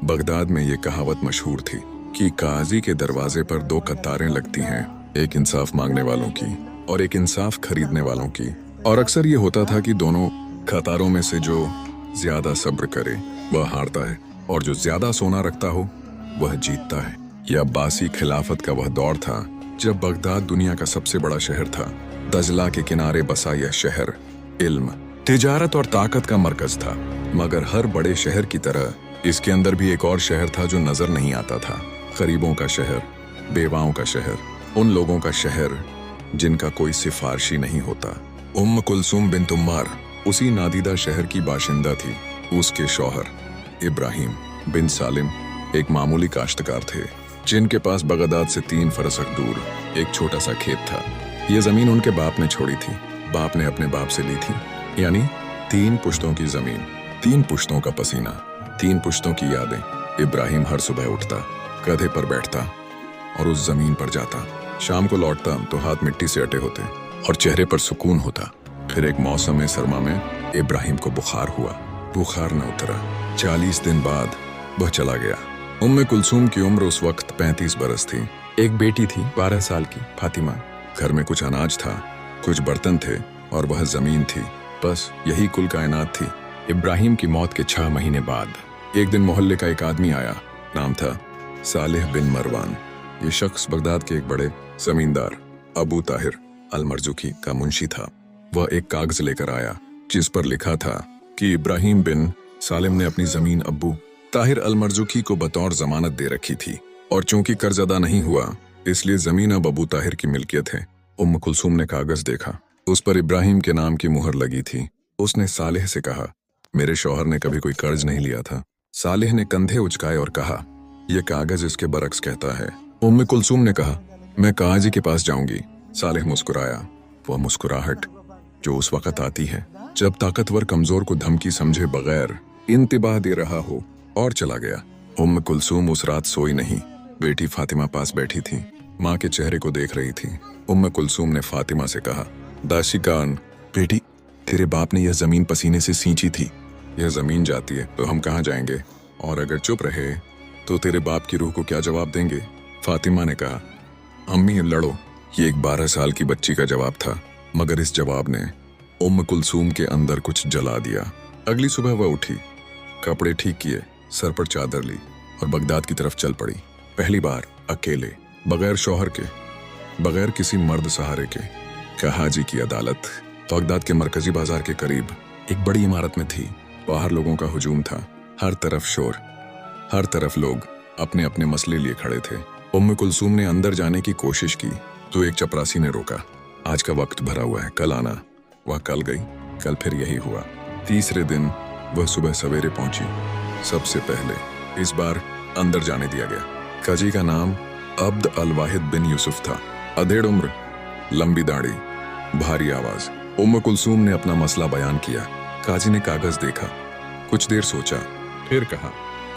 Baghdad में ये कहावत मशहूर थी कि काजी के दरवाजे पर दो कतारें लगती हैं, एक इंसाफ मांगने वालों की और एक इंसाफ खरीदने वालों की। और अक्सर ये होता था कि दोनों कतारों में से जो ज्यादा सब्र करे वह हारता है और जो ज्यादा सोना रखता हो वह जीतता है। यह अब्बासी खिलाफत का वह दौर था जब बगदाद दुनिया का सबसे बड़ा शहर था। दजला के किनारे बसा यह शहर इल्म, तिजारत और ताकत का मरकज था। मगर हर बड़े शहर की तरह इसके अंदर भी एक और शहर था जो नजर नहीं आता था। गरीबों का शहर, बेवाओं का शहर, उन लोगों का शहर जिनका कोई सिफारशी नहीं होता। उम्म कुलसूम बिन उम्मार उसी नादीदा शहर की बाशिंदा थी। उसके शौहर इब्राहिम बिन सालिम एक मामूली काश्तकार थे जिनके पास बगदाद से 3 फरसख दूर एक छोटा सा खेत था। यह जमीन उनके बाप ने छोड़ी थी। बाप ने अपने बाप से ली थी, यानी 3 पुश्तों की जमीन, 3 पुश्तों का पसीना, 3 पुश्तों की यादें। इब्राहिम हर सुबह उठता, गधे पर बैठता और उस जमीन पर जाता। शाम को लौटता तो हाथ मिट्टी से अटे होते और चेहरे पर सुकून होता। फिर एक मौसम सरमा में इब्राहिम को बुखार हुआ। बुखार न उतरा। 40 दिन बाद वह चला गया। उम्मे कुलसूम की उम्र उस वक्त 35 बरस थी। एक बेटी थी 12 साल की, फातिमा। घर में कुछ अनाज था, कुछ बर्तन थे और वह जमीन थी। बस यही कुल कायनात थी। इब्राहिम की मौत के 6 महीने बाद एक दिन मोहल्ले का एक आदमी आया। नाम था सालेह बिन मरवान। ये शख्स बगदाद के एक बड़े जमींदार अबू ताहिर अल-मरजुकी का मुंशी था। वह एक कागज लेकर आया जिस पर लिखा था कि इब्राहिम बिन सालिम ने अपनी जमीन अबू ताहिर अल-मरजुकी को बतौर जमानत दे रखी थी और चूंकि कर्ज अदा नहीं हुआ इसलिए जमीन अब अबू ताहिर की मिल्कियत है। उम्म कुलसूम ने कागज देखा, उस पर इब्राहिम के नाम की मुहर लगी थी। उसने सालेह से कहा, मेरे शौहर ने कभी कोई कर्ज नहीं लिया था। सालेह ने कंधे उचकाए और कहा, यह कागज इसके बरक्स कहता है। उम्म कुलसूम ने कहा, मैं काजी के पास जाऊंगी। सालेह मुस्कुराया। वह मुस्कुराहट जो उस वक्त आती है जब ताकतवर कमजोर को धमकी समझे बगैर इंतिबाह दे रहा हो, और चला गया। उम्म कुलसूम उस रात सोई नहीं। बेटी फातिमा पास बैठी थी, माँ के चेहरे को देख रही थी। उम्म कुलसूम ने फातिमा से कहा, दाशिकान, बेटी तेरे बाप ने यह जमीन पसीने से सींची थी। यह जमीन जाती है तो हम कहाँ जाएंगे, और अगर चुप रहे तो तेरे बाप की रूह को क्या जवाब देंगे। फातिमा ने कहा, अम्मी लड़ो। ये एक 12 साल की बच्ची का जवाब था, मगर इस जवाब ने उम्म कुलसूम के अंदर कुछ जला दिया। अगली सुबह वह उठी, कपड़े ठीक किए, सर पर चादर ली और बगदाद की तरफ चल पड़ी। पहली बार अकेले, बगैर शौहर के, बगैर किसी मर्द सहारे के। कहाजी की अदालत बगदाद के मरकजी बाजार के करीब एक बड़ी इमारत में थी। बाहर लोगों का हुजूम था, हर तरफ शोर, हर तरफ लोग अपने अपने मसले लिए खड़े थे। उम्म कुलसूम ने अंदर जाने की कोशिश की तो एक चपरासी ने रोका, आज का वक्त भरा हुआ है, कल आना। वह कल गई, कल फिर यही हुआ। तीसरे दिन वह सुबह सवेरे पहुंची, सबसे पहले। इस बार अंदर जाने दिया गया। काजी का नाम अब्द अल वाहिद बिन यूसुफ था। अधेड़ उम्र, लंबी दाढ़ी, भारी आवाज। उम्म कुलसूम ने अपना मसला बयान किया। काजी ने कागज देखा, कुछ देर सोचा, फिर कहा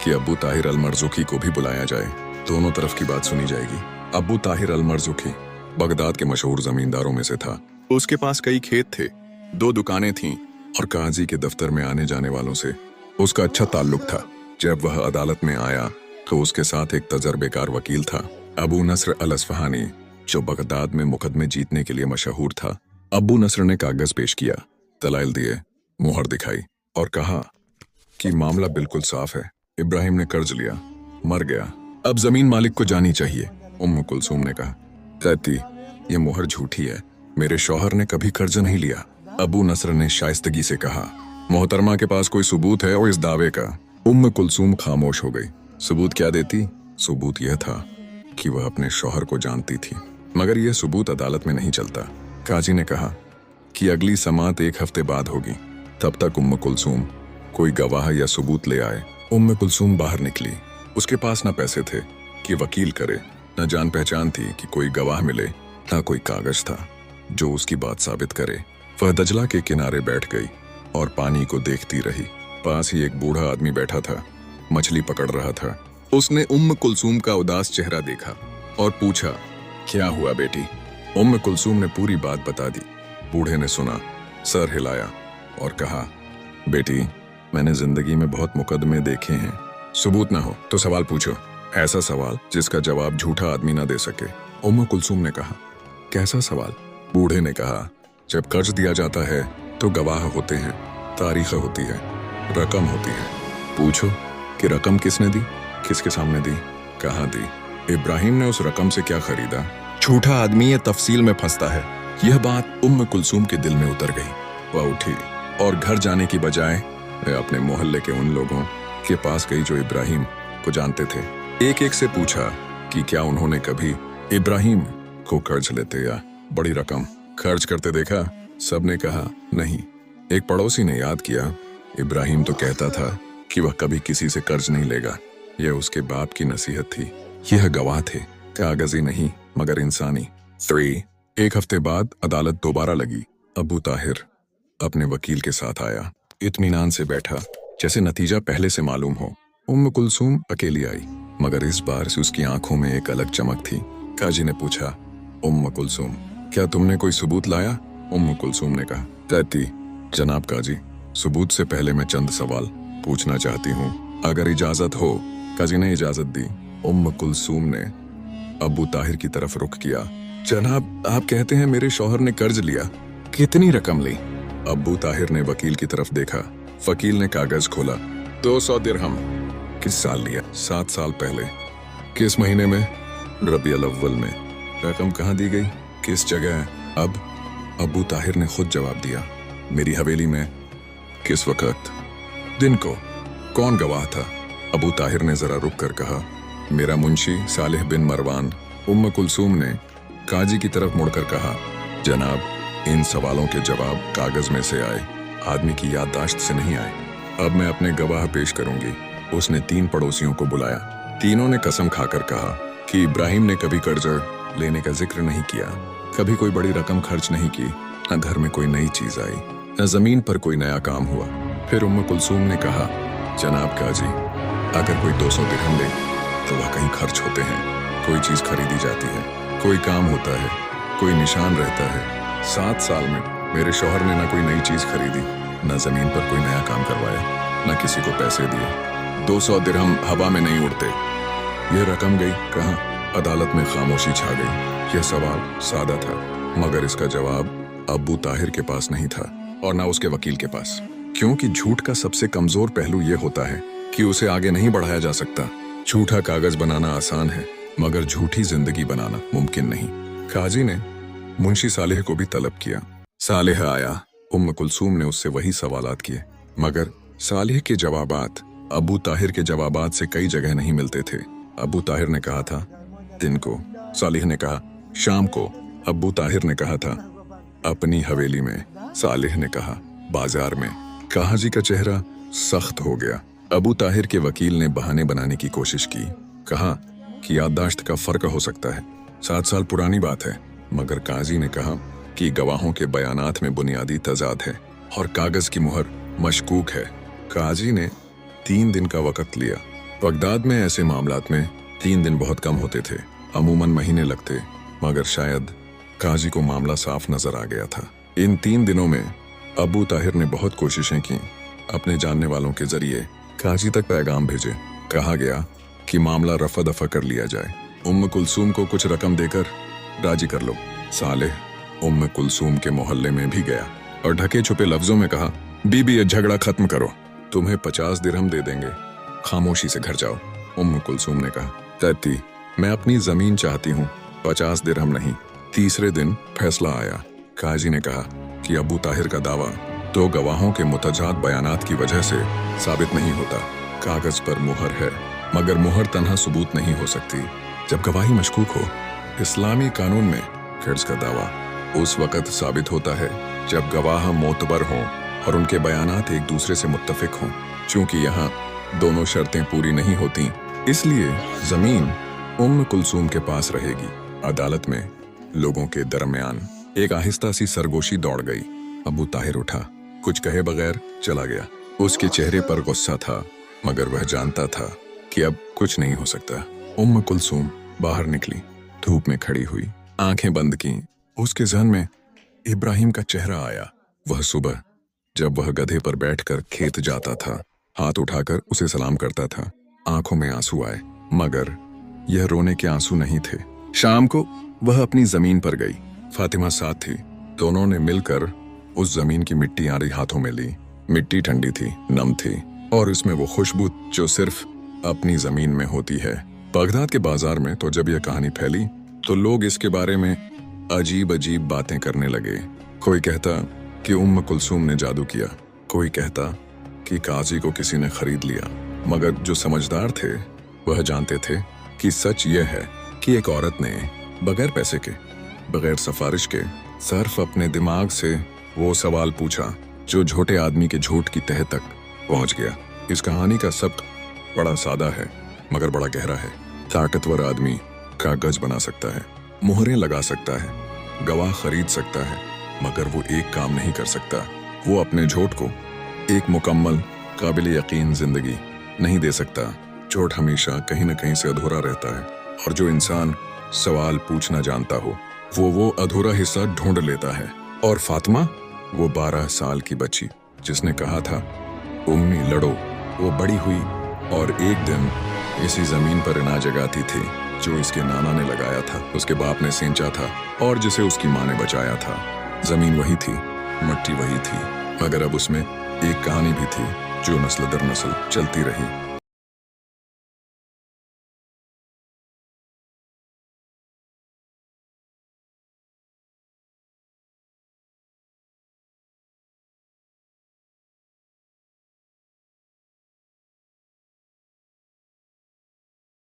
कि अबू ताहिर अल-मरजुकी को भी बुलाया जाए, दोनों तरफ की बात सुनी जाएगी। अबू ताहिर अल-मरजुकी बगदाद के मशहूर जमींदारों में से था। उसके पास कई खेत थे, 2 दुकानें थीं और काजी के दफ्तर में आने जाने वालों से उसका अच्छा ताल्लुक था। जब वह अदालत में आया तो उसके साथ एक तजर्बेकार वकील था, अबू नस्र अल-अस्फहानी, जो बगदाद में मुकदमे जीतने के लिए मशहूर था। अबू नस्र ने कागज पेश किया, दलाइल दिए, मुहर दिखाई और कहा कि मामला बिल्कुल साफ है। इब्राहिम ने कर्ज लिया, मर गया, अब जमीन मालिक को जानी चाहिए। उम्म कुलसूम ने कहा, कहती ये मुहर झूठी है, मेरे शौहर ने कभी कर्ज नहीं लिया। अबू नस्र ने शाइस्तगी से कहा, मोहतरमा के पास कोई सबूत है और इस दावे का। उम्म कुलसूम खामोश हो गई। सबूत क्या देती? सबूत यह था कि वह अपने शौहर को जानती थी, मगर यह सबूत अदालत में नहीं चलता। काजी ने कहा कि अगली समात 1 हफ्ते बाद होगी, तब तक उम्म कुलसूम कोई गवाह या सबूत ले आए। उम्म कुलसूम बाहर निकली। उसके पास न पैसे थे कि वकील करे, न जान पहचान थी कि कोई गवाह मिले, न कोई कागज था जो उसकी बात साबित करे। वह दजला के किनारे बैठ गई और पानी को देखती रही। पास ही एक बूढ़ा आदमी बैठा था, मछली पकड़ रहा था। उसने उम्म कुलसूम का उदास चेहरा देखा और पूछा, क्या हुआ बेटी? उम्म कुलसूम ने पूरी बात बता दी। बूढ़े ने सुना, सर हिलाया और कहा, बेटी मैंने जिंदगी में बहुत मुकदमे देखे हैं, सबूत ना हो तो सवाल पूछो, ऐसा सवाल जिसका जवाब झूठा आदमी ना दे सके। उम्म कुलसूम ने कहा। कैसा सवाल? बूढ़े ने कहा। जब कर्ज दिया जाता है तो गवाह होते हैं, तारीख होती है, रकम होती है। पूछो कि रकम किसने दी, किसके सामने दी, कहाँ दी, इब्राहिम ने उस रकम से क्या खरीदा। झूठा आदमी ये तफसील में फंसता है। यह बात उम्म कुलसूम के दिल में उतर गई। वह उठी और घर जाने की बजाय वह अपने मोहल्ले के उन लोगों के पास गई जो इब्राहिम को जानते थे। एक एक से पूछा कि क्या उन्होंने कभी इब्राहिम को कर्ज लेते या बड़ी रकम खर्च करते देखा। सबने कहा नहीं। एक पड़ोसी ने याद किया, इब्राहिम तो कहता था कि वह कभी किसी से कर्ज नहीं लेगा। यह उसके बाप की नसीहत थी। यह गवाह थे, कागजी नहीं मगर इंसानी। 3 एक हफ्ते बाद अदालत दोबारा लगी। अबू ताहिर अपने वकील के साथ आया, इत्मीनान से बैठा, जैसे नतीजा पहले से मालूम हो। उम्म कुलसूम अकेली आई, मगर इस बार से उसकी आंखों में एक अलग चमक थी। काजी ने पूछा, उम्म कुलसूम, क्या तुमने कोई सबूत लाया? उम्म कुलसूम ने कहा, कहती, जनाब काजी, सबूत से पहले मैं चंद सवाल पूछना चाहती हूँ, अगर इजाजत हो। काजी ने इजाजत दी। उम्म कुलसूम ने अबू ताहिर की तरफ रुख किया। जनाब, आप कहते हैं मेरे शौहर ने कर्ज लिया, कितनी रकम ली? अबू ताहिर ने वकील की तरफ देखा। वकील ने कागज खोला। 200 दिरहम। किस साल लिया? 7 साल पहले। किस महीने में? रबीउल अव्वल में। रकम कहाँ दी गई? किस जगह? अब अबू ताहिर ने खुद जवाब दिया, मेरी हवेली में। किस वक्त? दिन को। कौन गवाह था? अबू ताहिर ने जरा रुक कर कहा, मेरा मुंशी सालेह बिन मरवान। उम्म कुलसूम ने काजी की तरफ मुड़कर कहा, जनाब, इन सवालों के जवाब कागज में से आए, आदमी की याददाश्त से नहीं आए। अब मैं अपने गवाह पेश करूंगी। उसने 3 पड़ोसियों को बुलाया। तीनों ने कसम खाकर कहा कि इब्राहिम ने कभी कर्ज लेने का जिक्र नहीं किया, कभी कोई बड़ी रकम खर्च नहीं की, न घर में कोई नई चीज आई, न जमीन पर कोई नया काम हुआ। फिर उम्म कुलसूम ने कहा, जनाब काजी, अगर कोई 200 दिरहम ले तो वह कहीं खर्च होते हैं, कोई चीज खरीदी जाती है, कोई काम होता है, कोई निशान रहता है। 7 साल में मेरे शौहर ने न कोई नई चीज खरीदी, न जमीन पर कोई नया काम करवाया, न किसी को पैसे दिए। 200 दिरहम हवा में नहीं उड़ते। यह रकम गई कहाँ? अदालत में खामोशी छा गई। यह सवाल सादा था, मगर इसका जवाब अबू ताहिर के पास नहीं था और ना उसके वकील के पास, क्योंकि झूठ का सबसे कमजोर पहलू यह होता है कि उसे आगे नहीं बढ़ाया जा सकता। झूठा कागज बनाना आसान है, मगर झूठी जिंदगी बनाना मुमकिन नहीं। काजी ने मुंशी सालेह को भी तलब किया। सालेह आया। उम्म कुलसूम ने उससे वही सवालात किए, मगर सालेह के जवाबात अबू ताहिर के जवाबात से कई जगह नहीं मिलते थे। अबू ताहिर ने कहा था दिन को, सालेह ने कहा शाम को, अबू ताहिर ने कहा था अपनी हवेली में, सालेह ने कहा बाजार में। काजी का चेहरा सख्त हो गया। अबू ताहिर के वकील ने बहाने बनाने की कोशिश की। कहा कि याददाश्त का फर्क हो सकता है, 7 साल पुरानी बात है। मगर काजी ने कहा कि गवाहों के बयानात में बुनियादी तजाद है और कागज की मुहर मशकूक है। काजी ने 3 दिन का वक्त लिया। बगदाद में ऐसे मामलात में 3 दिन बहुत कम होते थे, अमूमन महीने लगते, मगर शायद काजी को मामला साफ नजर आ गया था। इन 3 दिनों में अबू ताहिर ने बहुत कोशिशें की। अपने जानने वालों के जरिए काजी तक पैगाम भेजे। कहा गया कि मामला रफा दफा कर लिया जाए, उम्म कुलसूम को कुछ रकम देकर राजी कर लो। सालेह उम्म कुलसूम के मोहल्ले में भी गया और ढके छुपे लफ्जों में कहा, बीबी ये झगड़ा खत्म करो, तुम्हें 50 दिरहम दे देंगे, खामोशी से घर जाओ। उम्म कुलसूम ने कहा, तैती, मैं अपनी जमीन चाहती हूँ, 50 दिरहम नहीं। तीसरे दिन फैसला आया। काजी ने कहा कि अबू ताहिर का दावा 2 गवाहों के मुतजाद बयानात की वजह से साबित नहीं होता। कागज पर मुहर है, मगर मुहर तन्हा सबूत नहीं हो सकती जब गवाही मशकूक हो। इस्लामी कानून में कर्ज का दावा उस वक्त साबित होता है जब गवाह मोतबर हों और उनके बयानात एक दूसरे से मुत्तफिक हों। चूंकि यहाँ दोनों शर्तें पूरी नहीं होती, इसलिए जमीन उम्म कुलसूम के पास रहेगी। अदालत में लोगों के दरमियान एक आहिस्ता सी सरगोशी दौड़ गई। अबू ताहिर उठा, कुछ कहे बगैर चला गया। उसके चेहरे पर गुस्सा था, मगर वह जानता था कि अब कुछ नहीं हो सकता। उम्म कुलसूम बाहर निकली, धूप में खड़ी हुई, आंखें बंद की। उसके ज़हन में इब्राहिम का चेहरा आया। वह सुबह जब वह गधे पर बैठकर खेत जाता था, हाथ उठाकर उसे सलाम करता था, आंखों में आंसू आए, मगर यह रोने के आंसू नहीं थे। शाम को वह अपनी जमीन पर गई। फातिमा साथ थी। दोनों ने मिलकर उस जमीन की मिट्टी आरी हाथों में ली। मिट्टी ठंडी थी, नम थी, और इसमें वो खुशबू जो सिर्फ अपनी जमीन में होती है। बगदाद के बाजार में तो जब यह कहानी फैली तो लोग इसके बारे में अजीब अजीब बातें करने लगे। कोई कहता कि उम्म कुलसूम ने जादू किया, कोई कहता कि काजी को किसी ने खरीद लिया। मगर जो समझदार थे वह जानते थे कि सच यह है कि एक औरत ने बगैर पैसे के, बगैर सिफारिश के, सिर्फ अपने दिमाग से वो सवाल पूछा जो झूठे आदमी के झूठ की तह तक पहुंच गया। इस कहानी का सबक बड़ा सादा है मगर बड़ा गहरा है। ताकतवर आदमी कागज बना सकता है, मोहरें लगा सकता है, गवाह खरीद सकता है, मगर वो एक काम नहीं कर सकता। वो अपने झूठ को एक मुकम्मल काबिल यकीन जिंदगी नहीं दे सकता। झूठ हमेशा कहीं न कहीं से अधूरा रहता है, और जो इंसान सवाल पूछना जानता हो वो अधूरा हिस्सा ढूंढ लेता है। और फातिमा, वो 12 साल की बच्ची जिसने कहा था उम्मी लड़ो, वो बड़ी हुई और एक दिन इसी जमीन पर अनाज जगाती थी जो इसके नाना ने लगाया था, उसके बाप ने सींचा था और जिसे उसकी माँ ने बचाया था। जमीन वही थी, मिट्टी वही थी, मगर अब उसमें एक कहानी भी थी जो नस्ल दर नस्ल चलती रही।